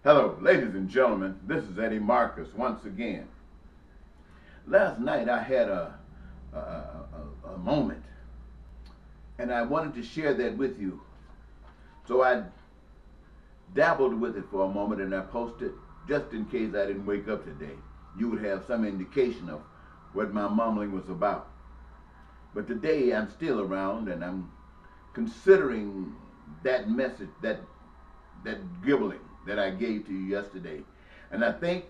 Hello, ladies and gentlemen. This is Eddie Marcus once again. Last night I had a moment, and I wanted to share that with you. So I dabbled with it for a moment, and I posted just in case I didn't wake up today. You would have some indication of what my mumbling was about. But today I'm still around, and I'm considering that message, that gibbling that I gave to you yesterday. And I think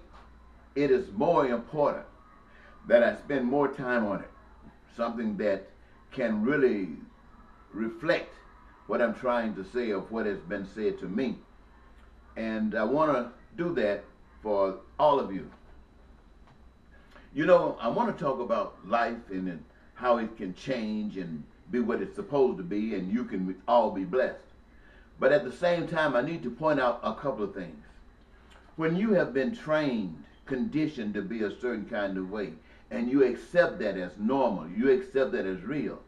it is more important that I spend more time on it. Something that can really reflect what I'm trying to say of what has been said to me. And I want to do that for all of you. You know, I want to talk about life and how it can change and be what it's supposed to be, and you can all be blessed. But at the same time, I need to point out a couple of things. When you have been trained, conditioned to be a certain kind of way, and you accept that as normal, you accept that as real,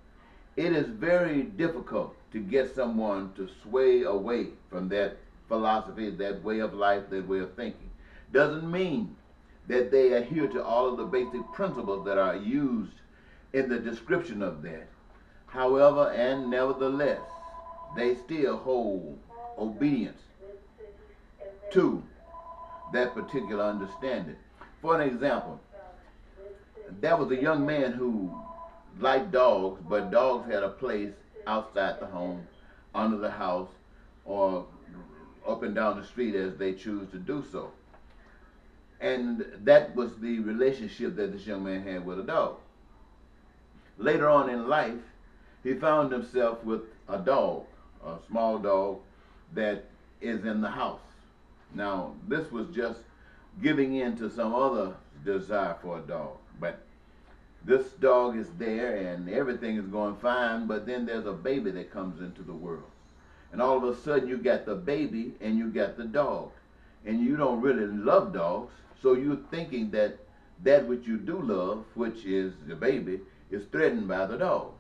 it is very difficult to get someone to sway away from that philosophy, that way of life, that way of thinking. Doesn't mean that they adhere to all of the basic principles that are used in the description of that. However, and nevertheless, they still hold obedience to that particular understanding. For an example, there was a young man who liked dogs, but dogs had a place outside the home, under the house, or up and down the street as they choose to do so. And that was the relationship that this young man had with a dog. Later on in life, he found himself with a dog, a small dog that is in the house. Now, this was just giving in to some other desire for a dog. But this dog is there and everything is going fine, but then there's a baby that comes into the world. And all of a sudden you got the baby and you got the dog. And you don't really love dogs, so you're thinking that that which you do love, which is the baby, is threatened by the dog.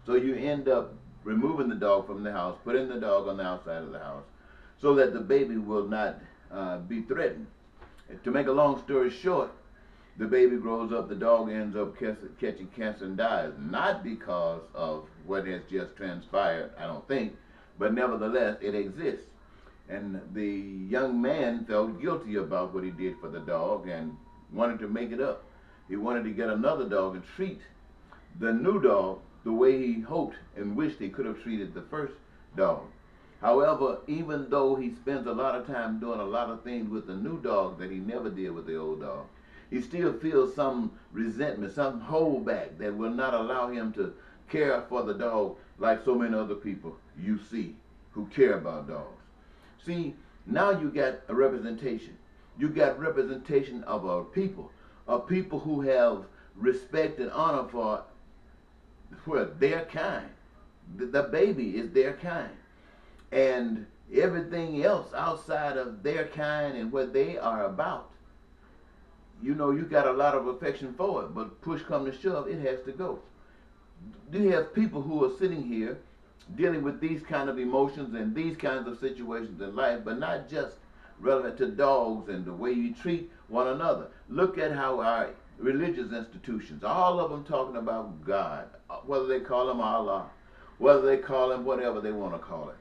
So you end up removing the dog from the house, putting the dog on the outside of the house, so that the baby will not be threatened. To make a long story short, the baby grows up, the dog ends up catching cancer and dies. Not because of what has just transpired, I don't think, but nevertheless, it exists. And the young man felt guilty about what he did for the dog and wanted to make it up. He wanted to get another dog and treat the new dog the way he hoped and wished he could have treated the first dog. However, even though he spends a lot of time doing a lot of things with the new dog that he never did with the old dog, he still feels some resentment, some holdback that will not allow him to care for the dog like so many other people you see who care about dogs. See, now you got a representation. You got representation of a people who have respect and honor for their kind. The baby is their kind. And everything else outside of their kind and what they are about, you know, you got a lot of affection for it, but push come to shove, it has to go. You have people who are sitting here dealing with these kind of emotions and these kinds of situations in life, but not just relevant to dogs and the way you treat one another. Look at how our religious institutions, all of them talking about God, whether they call him Allah, whether they call him whatever they want to call it.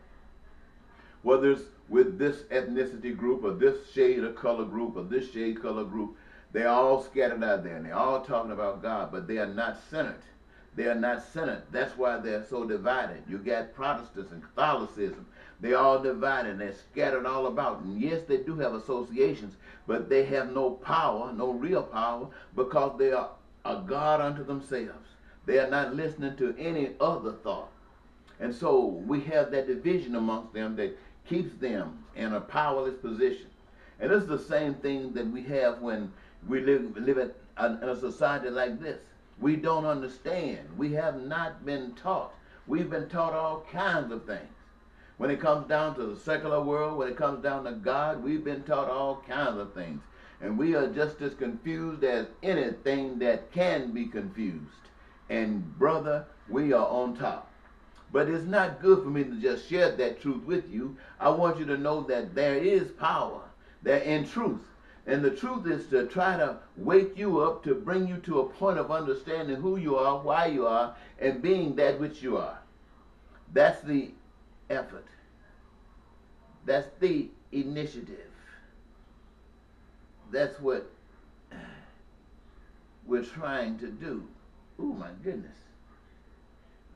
Whether it's with this ethnicity group or this shade of color group or this shade color group, they're all scattered out there and they're all talking about God, but they are not centered. They are not centered. That's why they're so divided. You got Protestants and Catholicism. They're all divided. They're scattered all about. And yes, they do have associations, but they have no power, no real power, because they are a God unto themselves. They are not listening to any other thought. And so we have that division amongst them that keeps them in a powerless position. And it's the same thing that we have when we live in a society like this. We don't understand. We have not been taught. We've been taught all kinds of things. When it comes down to the secular world, when it comes down to God, we've been taught all kinds of things. And we are just as confused as anything that can be confused. And brother, we are on top. But it's not good for me to just share that truth with you. I want you to know that there is power. They're in truth. And the truth is to try to wake you up, to bring you to a point of understanding who you are, why you are, and being that which you are. That's the effort. That's the initiative. That's what we're trying to do. Oh my goodness.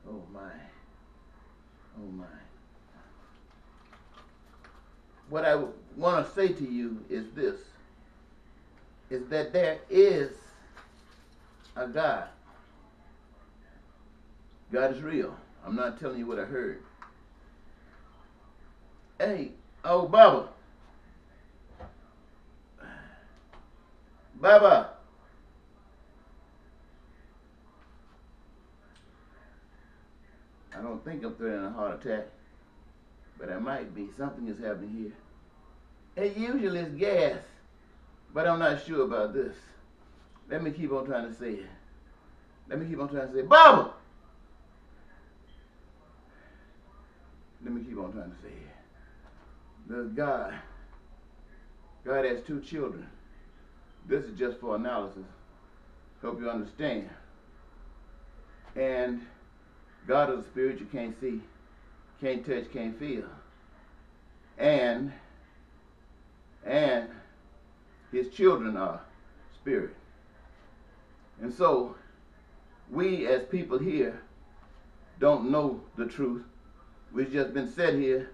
Oh my. Oh my. What I want to say to you is this, is that there is a God. God is real. I'm not telling you what I heard. Hey, oh Baba. Baba. I don't think I'm threatening a heart attack, but I might be. Something is happening here. It usually is gas, but I'm not sure about this. Let me keep on trying to say it. Let me keep on trying to say it. Baba! Let me keep on trying to say it. There's God. God has two children. This is just for analysis. Hope you understand. And God is a spirit you can't see, can't touch, can't feel. And his children are spirit. And so we as people here don't know the truth. We've just been set here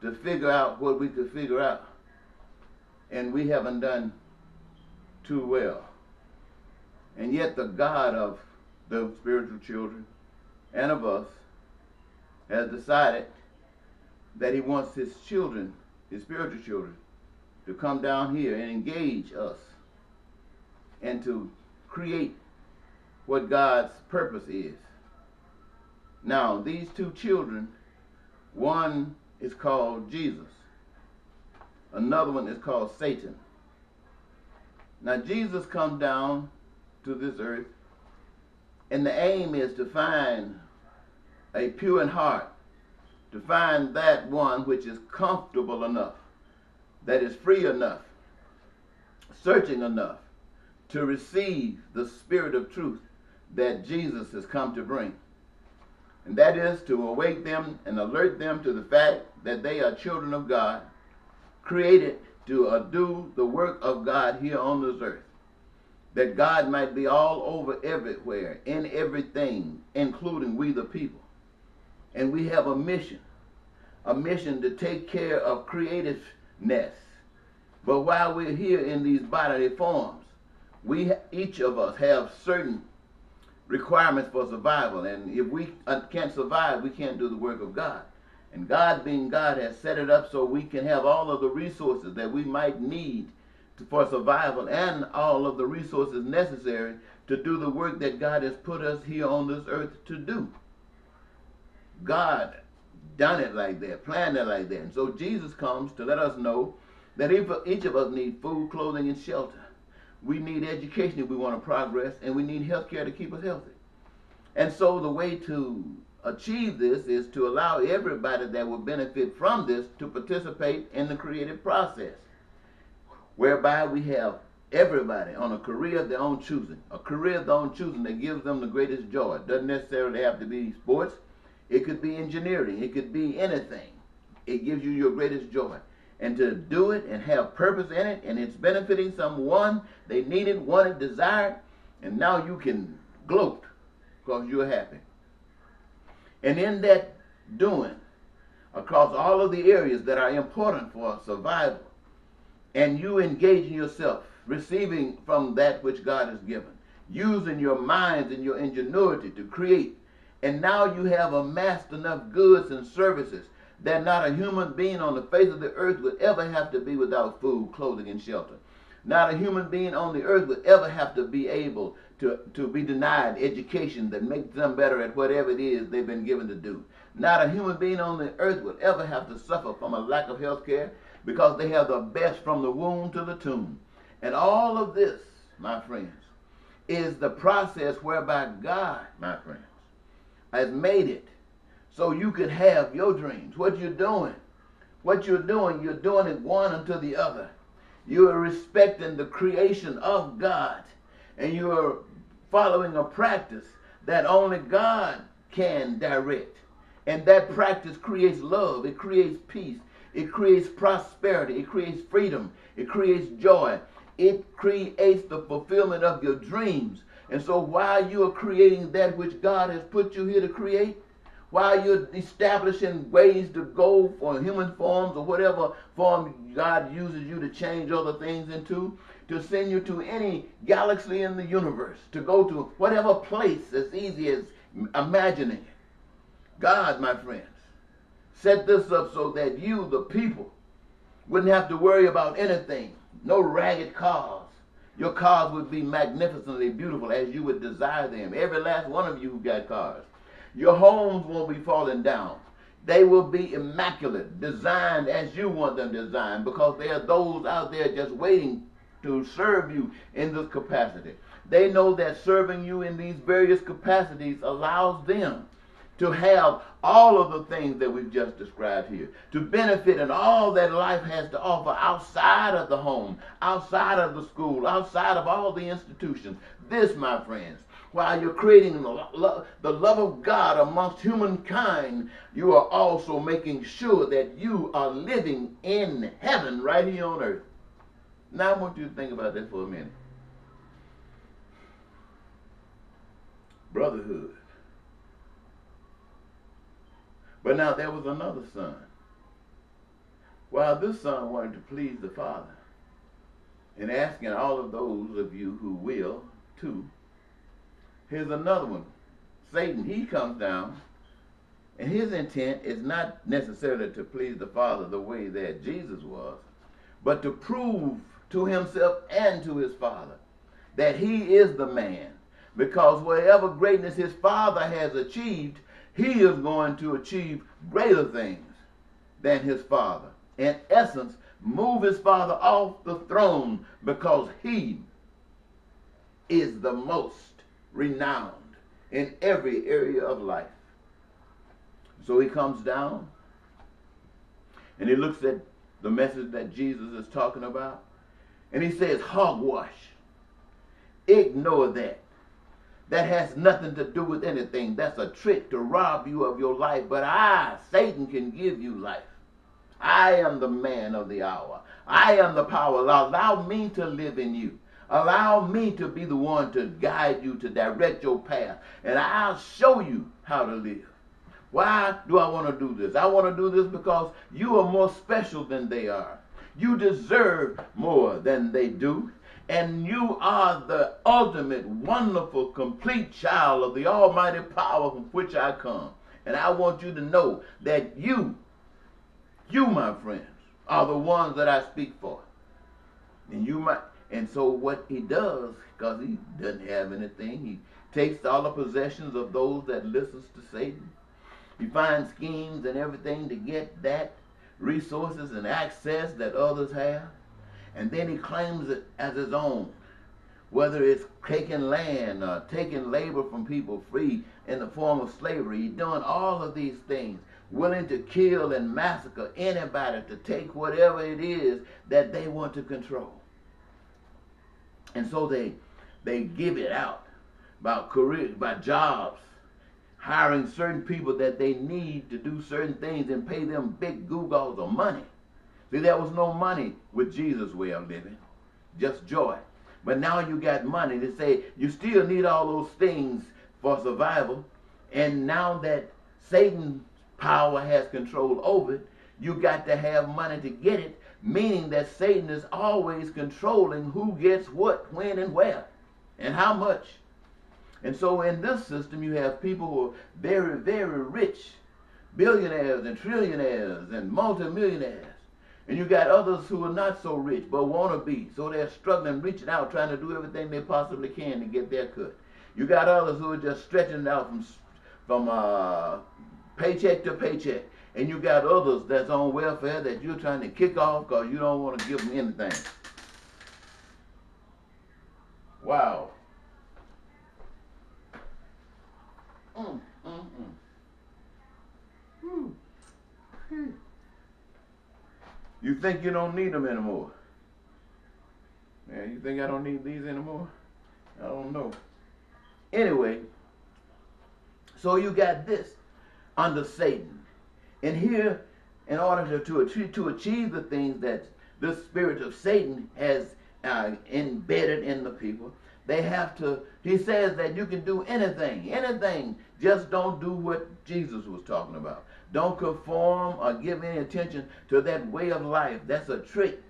to figure out what we could figure out. And we haven't done too well. And yet the God of the spiritual children and of us has decided that he wants his children, his spiritual children, to come down here and engage us and to create what God's purpose is. Now, these two children, one is called Jesus. Another one is called Satan. Now, Jesus comes down to this earth, and the aim is to find a pure in heart, to find that one which is comfortable enough, that is free enough, searching enough to receive the spirit of truth that Jesus has come to bring. And that is to awake them and alert them to the fact that they are children of God, created to do the work of God here on this earth. That God might be all over everywhere, in everything, including we the people. And we have a mission to take care of creativeness. But while we're here in these bodily forms, each of us have certain requirements for survival. And if we can't survive, we can't do the work of God. And God, being God, has set it up so we can have all of the resources that we might need for survival, and all of the resources necessary to do the work that God has put us here on this earth to do. God done it like that, planned it like that. And so Jesus comes to let us know that each of us need food, clothing, and shelter. We need education if we want to progress, and we need health care to keep us healthy. And so the way to achieve this is to allow everybody that will benefit from this to participate in the creative process, whereby we have everybody on a career of their own choosing, a career of their own choosing that gives them the greatest joy. It doesn't necessarily have to be sports. It could be engineering. It could be anything. It gives you your greatest joy. And to do it and have purpose in it, and it's benefiting someone they needed, wanted, desired, and now you can gloat because you're happy. And in that doing, across all of the areas that are important for survival, and you engaging yourself, receiving from that which God has given, using your minds and your ingenuity to create, and now you have amassed enough goods and services that not a human being on the face of the earth would ever have to be without food, clothing, and shelter. Not a human being on the earth would ever have to be able to be denied education that makes them better at whatever it is they've been given to do. Not a human being on the earth would ever have to suffer from a lack of health care, because they have the best from the womb to the tomb. And all of this, my friends, is the process whereby God, my friends, has made it so you can have your dreams. What you're doing, you're doing it one unto the other. You are respecting the creation of God. And you are following a practice that only God can direct. And that practice creates love. It creates peace. It creates prosperity. It creates freedom. It creates joy. It creates the fulfillment of your dreams. And so while you are creating that which God has put you here to create, while you're establishing ways to go for human forms or whatever form God uses you to change other things into, to send you to any galaxy in the universe, to go to whatever place as easy as imagining it. God, my friends, set this up so that you, the people, wouldn't have to worry about anything. No ragged cars. Your cars would be magnificently beautiful as you would desire them. Every last one of you who got cars. Your homes won't be falling down. They will be immaculate, designed as you want them designed, because there are those out there just waiting to serve you in this capacity. They know that serving you in these various capacities allows them to have all of the things that we've just described here, to benefit in all that life has to offer outside of the home, outside of the school, outside of all the institutions. This, my friends, while you're creating the love of God amongst humankind, you are also making sure that you are living in heaven right here on earth. Now I want you to think about that for a minute. Brotherhood. But now there was another son. While this son wanted to please the Father, and asking all of those of you who will, too, here's another one. Satan, he comes down, and his intent is not necessarily to please the Father the way that Jesus was, but to prove to himself and to his Father that he is the man. Because whatever greatness his Father has achieved, he is going to achieve greater things than his Father. In essence, move his Father off the throne because he is the most renowned in every area of life. So he comes down and he looks at the message that Jesus is talking about, and he says, hogwash. Ignore that. That has nothing to do with anything. That's a trick to rob you of your life. But I, Satan, can give you life. I am the man of the hour. I am the power. Allow me to live in you. Allow me to be the one to guide you, to direct your path. And I'll show you how to live. Why do I want to do this? I want to do this because you are more special than they are. You deserve more than they do. And you are the ultimate, wonderful, complete child of the almighty power from which I come. And I want you to know that you, my friends, are the ones that I speak for. And so what he does, because he doesn't have anything, he takes all the possessions of those that listens to Satan. He finds schemes and everything to get that resources and access that others have. And then he claims it as his own, whether it's taking land or taking labor from people free in the form of slavery. He's doing all of these things, willing to kill and massacre anybody to take whatever it is that they want to control. And so they give it out about careers, about jobs, hiring certain people that they need to do certain things and pay them big gewgaws of money. See, there was no money with Jesus' way of living, just joy. But now you got money to say you still need all those things for survival. And now that Satan's power has control over it, you got to have money to get it, meaning that Satan is always controlling who gets what, when, and where, and how much. And so in this system, you have people who are very, very rich, billionaires and trillionaires and multimillionaires. And you got others who are not so rich, but want to be. So they're struggling, reaching out, trying to do everything they possibly can to get their cut. You got others who are just stretching it out from paycheck to paycheck. And you got others that's on welfare that you're trying to kick off because you don't want to give them anything. Wow. You think you don't need them anymore. Man, you think I don't need these anymore? I don't know. Anyway, so you got this under Satan. And here, in order to achieve the things that the spirit of Satan has embedded in the people, they have to, he says that you can do anything, just don't do what Jesus was talking about. Don't conform or give any attention to that way of life. That's a trick.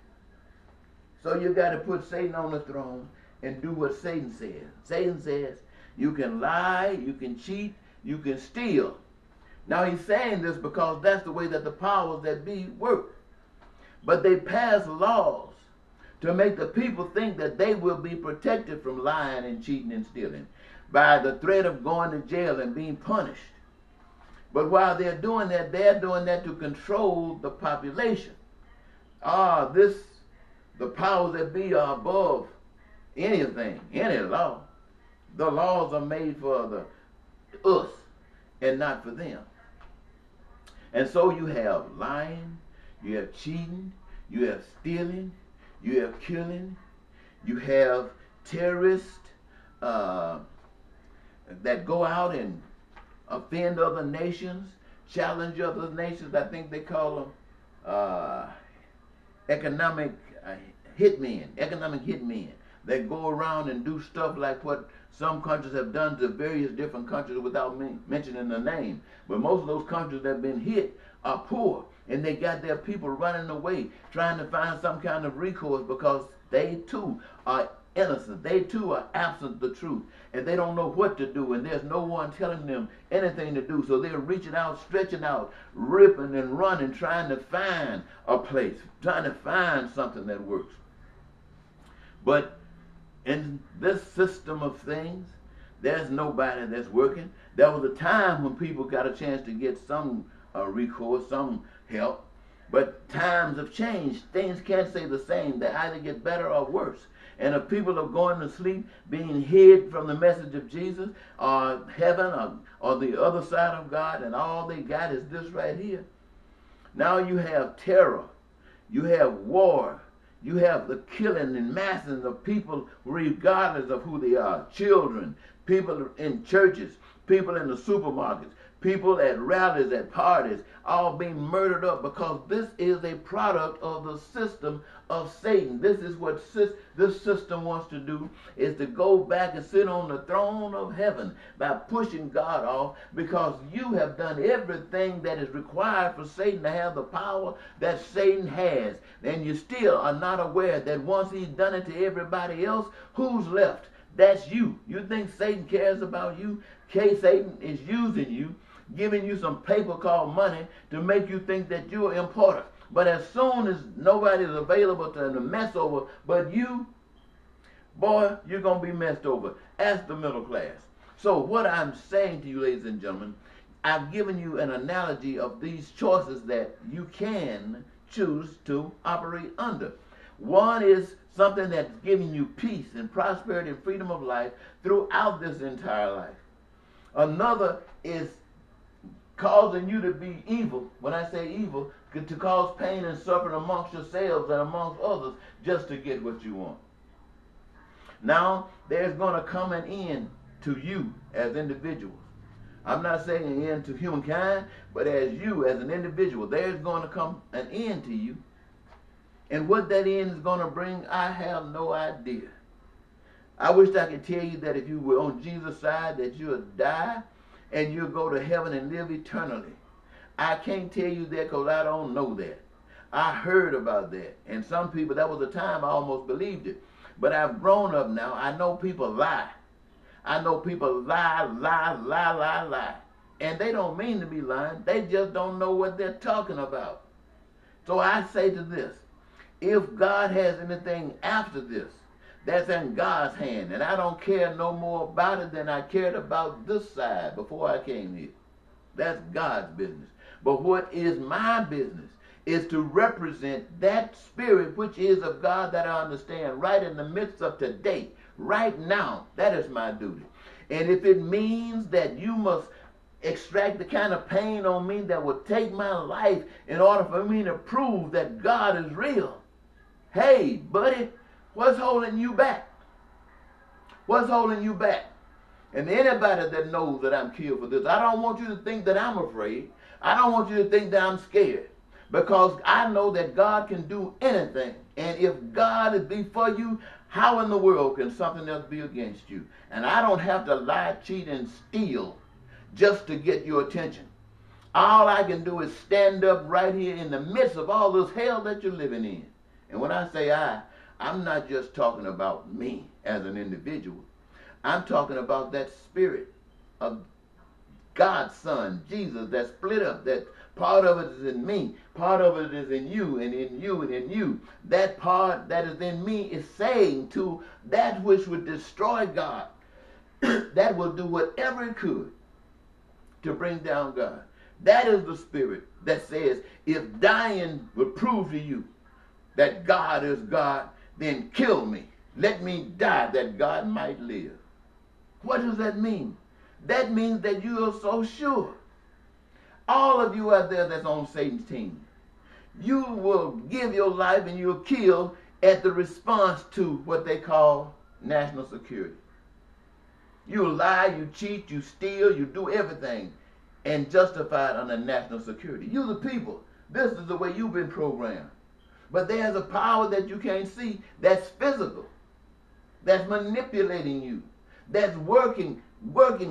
So you got to put Satan on the throne and do what Satan says. Satan says you can lie, you can cheat, you can steal. Now he's saying this because that's the way that the powers that be work. But they pass laws to make the people think that they will be protected from lying and cheating and stealing by the threat of going to jail and being punished. But while they're doing that to control the population. The powers that be are above anything, any law. The laws are made for us and not for them. And so you have lying, you have cheating, you have stealing, you have killing, you have terrorists that go out and offend other nations, challenge other nations. I think they call them economic hitmen. They go around and do stuff like what some countries have done to various different countries without mentioning the name. But most of those countries that have been hit are poor, and they got their people running away, trying to find some kind of recourse because they too are innocent. They too are absent the truth, and they don't know what to do, and there's no one telling them anything to do. So they're reaching out, stretching out, ripping and running, trying to find a place, trying to find something that works. But in this system of things, there's nobody that's working. There was a time when people got a chance to get some recourse, some help, but times have changed. Things can't stay the same. They either get better or worse. And if people are going to sleep being hid from the message of Jesus or heaven or the other side of God, and all they got is this right here. Now you have terror, you have war, you have the killing and massing of people regardless of who they are. Children, people in churches, people in the supermarkets, people at rallies, at parties, all being murdered up because this is a product of the system of Satan. This is what this system wants to do, is to go back and sit on the throne of heaven by pushing God off, because you have done everything that is required for Satan to have the power that Satan has. And you still are not aware that once he's done it to everybody else, who's left? That's you. You think Satan cares about you? Satan is using you, giving you some paper called money to make you think that you're important. But as soon as nobody's available to mess over but you, boy, you're going to be messed over. Ask the middle class. So what I'm saying to you, ladies and gentlemen, I've given you an analogy of these choices that you can choose to operate under. One is something that's giving you peace and prosperity and freedom of life throughout this entire life. Another is causing you to be evil. When I say evil, to cause pain and suffering amongst yourselves and amongst others just to get what you want. Now, there's going to come an end to you as individuals. I'm not saying an end to humankind, but as you, as an individual, there's going to come an end to you. And what that end is going to bring, I have no idea. I wish I could tell you that if you were on Jesus' side, that you would die and you'll go to heaven and live eternally. I can't tell you that because I don't know that. I heard about that. And some people, that was a time I almost believed it. But I've grown up now. I know people lie. I know people lie. And they don't mean to be lying. They just don't know what they're talking about. So I say to this, if God has anything after this, that's in God's hand. And I don't care no more about it than I cared about this side before I came here. That's God's business. But what is my business is to represent that spirit which is of God that I understand right in the midst of today, right now. That is my duty. And if it means that you must extract the kind of pain on me that would take my life in order for me to prove that God is real, hey, buddy, What's holding you back? What's holding you back? And anybody that knows that I'm killed for this, I don't want you to think that I'm afraid. I don't want you to think that I'm scared. Because I know that God can do anything. And if God is be for you, how in the world can something else be against you? And I don't have to lie, cheat, and steal just to get your attention. All I can do is stand up right here in the midst of all this hell that you're living in. And when I say I'm not just talking about me as an individual. I'm talking about that spirit of God's Son, Jesus, that split up, that part of it is in me, part of it is in you, and in you, and in you. That part that is in me is saying to that which would destroy God, that will do whatever it could to bring down God. That is the spirit that says, if dying would prove to you that God is God, then kill me. Let me die that God might live. What does that mean? That means that you are so sure. All of you out there that's on Satan's team, you will give your life and you'll kill at the response to what they call national security. You lie, you cheat, you steal, you do everything and justify it under national security. You the people, this is the way you've been programmed. But there's a power that you can't see that's physical, that's manipulating you, that's working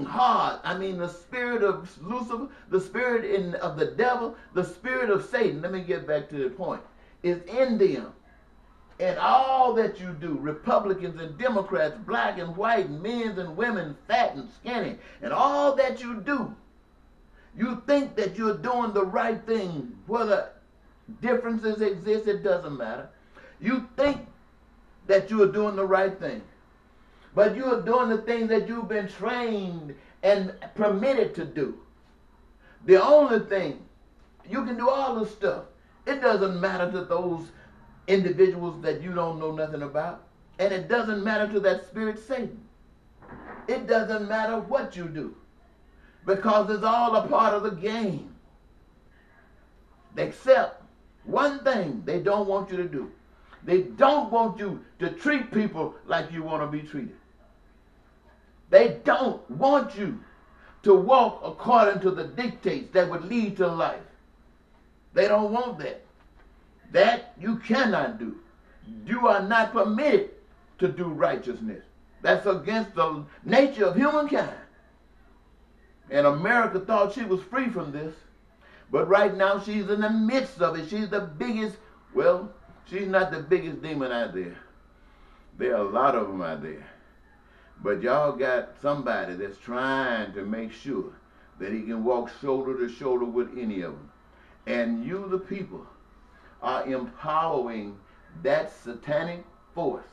hard. I mean, the spirit of Lucifer, the spirit of the devil, the spirit of Satan, let me get back to the point, is in them. And all that you do, Republicans and Democrats, black and white, men and women, fat and skinny, and all that you do, you think that you're doing the right thing. Whether differences exist, it doesn't matter. You think that you are doing the right thing. But you are doing the things that you've been trained and permitted to do. The only thing, you can do all this stuff. It doesn't matter to those individuals that you don't know nothing about. And it doesn't matter to that spirit Satan. It doesn't matter what you do. Because it's all a part of the game. Except one thing they don't want you to do. They don't want you to treat people like you want to be treated. They don't want you to walk according to the dictates that would lead to life. They don't want that. That you cannot do. You are not permitted to do righteousness. That's against the nature of humankind. And America thought she was free from this. But right now she's in the midst of it. She's the biggest, well, she's not the biggest demon out there. There are a lot of them out there. But y'all got somebody that's trying to make sure that he can walk shoulder to shoulder with any of them. And you, the people, are empowering that satanic force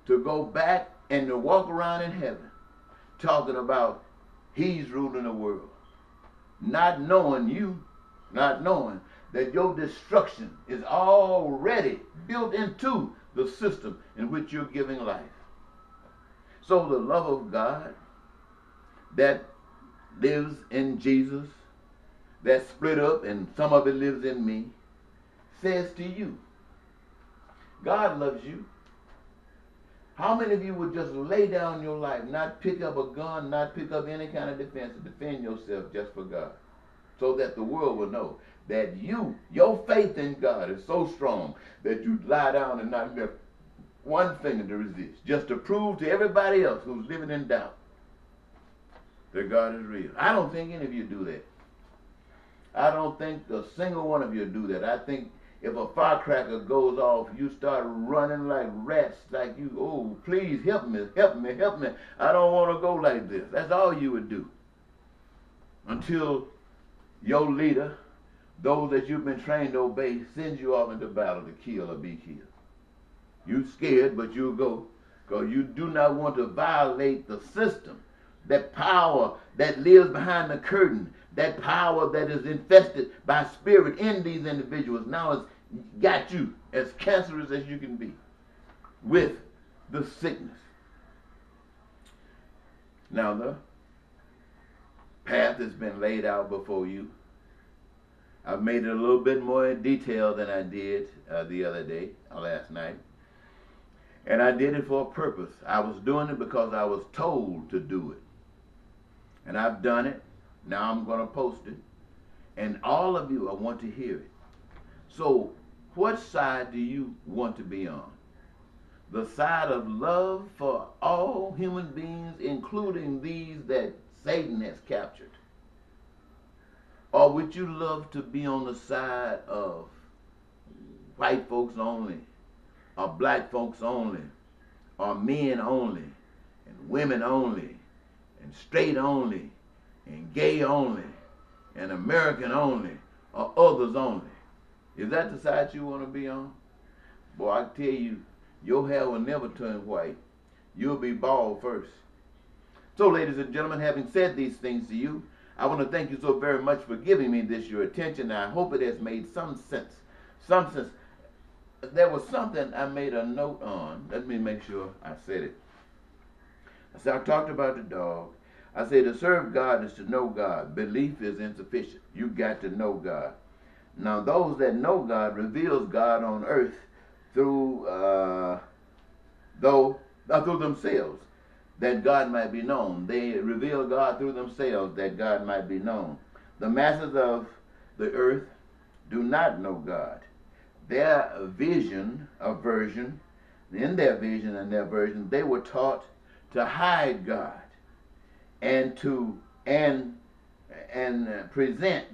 to go back and to walk around in heaven talking about he's ruling the world. Not knowing that your destruction is already built into the system in which you're giving life. So the love of God that lives in Jesus, that split up and some of it lives in me, says to you, God loves you. How many of you would just lay down your life, not pick up a gun, not pick up any kind of defense to defend yourself just for God, so that the world will know that your faith in God is so strong that you lie down and not lift one finger to resist, just to prove to everybody else who's living in doubt that God is real. I don't think any of you do that. I don't think a single one of you do that. I think if a firecracker goes off, you start running like rats, like you, oh, please help me, help me, help me. I don't want to go like this. That's all you would do. Until your leader, those that you've been trained to obey, sends you off into battle to kill or be killed. You scared, but you'll go, because you do not want to violate the system, that power that lives behind the curtain, that power that is infested by spirit in these individuals. Now it's got you as cancerous as you can be with the sickness. Now the path has been laid out before you. I've made it a little bit more in detail than I did the other day, last night. And I did it for a purpose. I was doing it because I was told to do it. And I've done it. Now I'm going to post it. And all of you, I want to hear it. So, what side do you want to be on? The side of love for all human beings, including these that Satan has captured? Or would you love to be on the side of white folks only, or black folks only, or men only, and women only, and straight only, and gay only, and American only, or others only? Is that the side you want to be on? Boy, I tell you, your hair will never turn white. You'll be bald first. So, ladies and gentlemen, having said these things to you, I want to thank you so very much for giving me this, your attention. I hope it has made some sense. Some sense. There was something I made a note on. Let me make sure I said it. I talked about the dog. I said to serve God is to know God. Belief is insufficient. You got to know God. Now, those that know God reveals God on earth through themselves, that God might be known. They reveal God through themselves, that God might be known. The masses of the earth do not know God. Their vision, aversion, in their vision and their version, they were taught to hide God and to present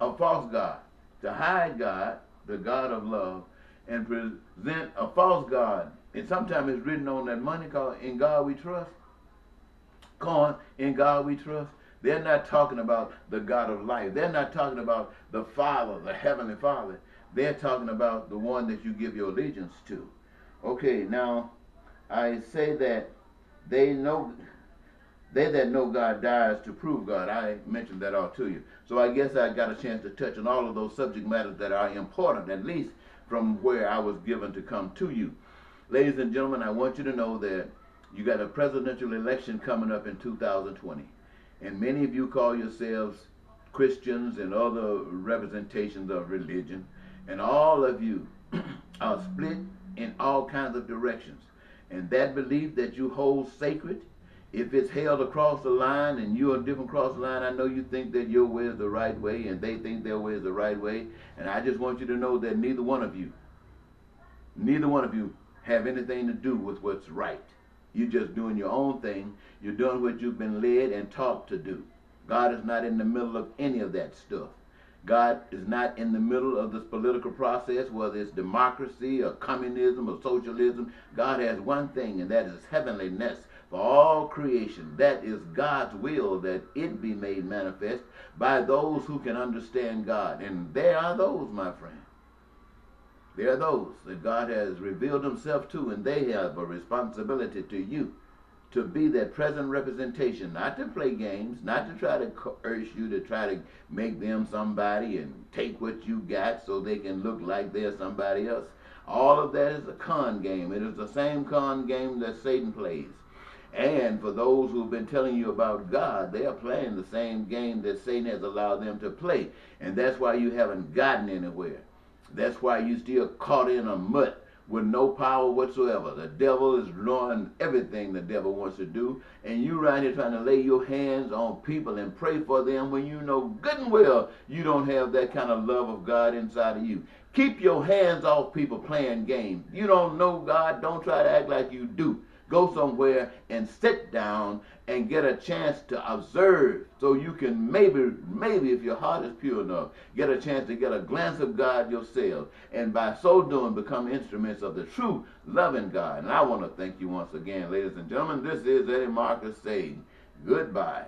a false God. To hide God, the God of love, and present a false God. And sometimes it's written on that money called "In God We Trust." Coin, "In God We Trust." They're not talking about the God of life. They're not talking about the Father, the Heavenly Father. They're talking about the one that you give your allegiance to. Okay, now I say that they that know God dies to prove God. I mentioned that all to you. So I guess I got a chance to touch on all of those subject matters that are important, at least from where I was given to come to you. Ladies and gentlemen, I want you to know that you got a presidential election coming up in 2020. And many of you call yourselves Christians and other representations of religion. And all of you are split in all kinds of directions. And that belief that you hold sacred, if it's held across the line and you're different across the line, I know you think that your way is the right way and they think their way is the right way. And I just want you to know that neither one of you have anything to do with what's right. You're just doing your own thing. You're doing what you've been led and taught to do. God is not in the middle of any of that stuff. God is not in the middle of this political process, whether it's democracy or communism or socialism. God has one thing, and that is heavenliness for all creation. That is God's will, that it be made manifest by those who can understand God. And there are those, my friend. There are those that God has revealed himself to, and they have a responsibility to you to be that present representation, not to play games, not to try to coerce you, to try to make them somebody and take what you got so they can look like they're somebody else. All of that is a con game. It is the same con game that Satan plays. And for those who've been telling you about God, they are playing the same game that Satan has allowed them to play. And that's why you haven't gotten anywhere. That's why you still caught in a mutt with no power whatsoever. The devil is doing everything the devil wants to do, and you right here trying to lay your hands on people and pray for them when you know good and well you don't have that kind of love of God inside of you. Keep your hands off people playing games. You don't know God, don't try to act like you do. Go somewhere and sit down and get a chance to observe, so you can maybe if your heart is pure enough, get a chance to get a glance of God yourself, and by so doing become instruments of the true loving God. And I want to thank you once again, ladies and gentlemen. This is Eddie Marcus saying goodbye.